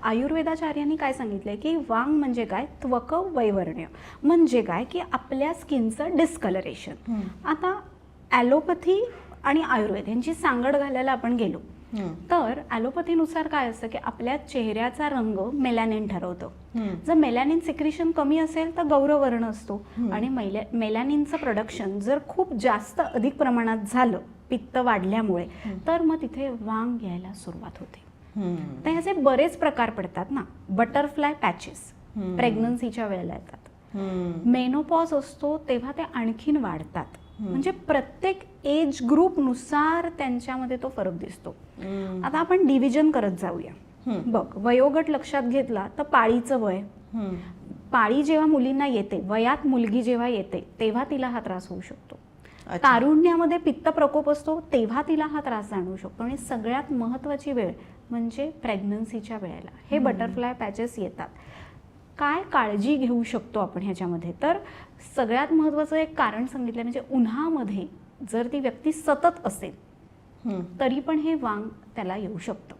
आयुर्वेदाचार्यांनी काय सांगितलंय की वांग म्हणजे काय, त्वक वैवर्ण्य म्हणजे काय की आपल्या स्किनचं डिस्कलरेशन. आता ॲलोपॅथी आणि आयुर्वेद यांची सांगड घालायला आपण गेलो तर ॲलोपॅथीनुसार काय असतं की आपल्या चेहऱ्याचा रंग मेलॅनिन ठरवतो. जर मेलॅनिन सिक्रिशन कमी असेल तर गौरवर्ण असतो आणि मेलॅनिनचं प्रोडक्शन जर खूप जास्त अधिक प्रमाणात झालं पित्त वाढल्यामुळे तर मग तिथे वांग यायला सुरुवात होते. तर ह्याचे बरेच प्रकार पडतात ना. बटरफ्लाय पॅचेस प्रेग्नन्सीच्या वेळेला येतात. मेनोपॉज असतो तेव्हा ते आणखीन वाढतात. म्हणजे प्रत्येक एज ग्रुपनुसार त्यांच्यामध्ये तो फरक दिसतो. आता आपण डिव्हिजन करत जाऊया. बघ, वयोगट लक्षात घेतला तर पाळीचं वय, पाळी जेव्हा मुलींना येते, वयात मुलगी जेव्हा येते तेव्हा तिला हा त्रास होऊ शकतो. तारुण्यामध्ये पित्त प्रकोप असतो तेव्हा तिला हा त्रास जाणवू शकतो. आणि सगळ्यात महत्त्वाची वेळ म्हणजे प्रेग्नन्सीच्या वेळेला हे बटरफ्लाय पॅचेस येतात. काय काळजी घेऊ शकतो आपण ह्याच्यामध्ये, तर सगळ्यात महत्त्वाचं एक कारण सांगितलं म्हणजे उन्हामध्ये जर ती व्यक्ती सतत असेल तरी पण हे वांग त्याला येऊ शकतं.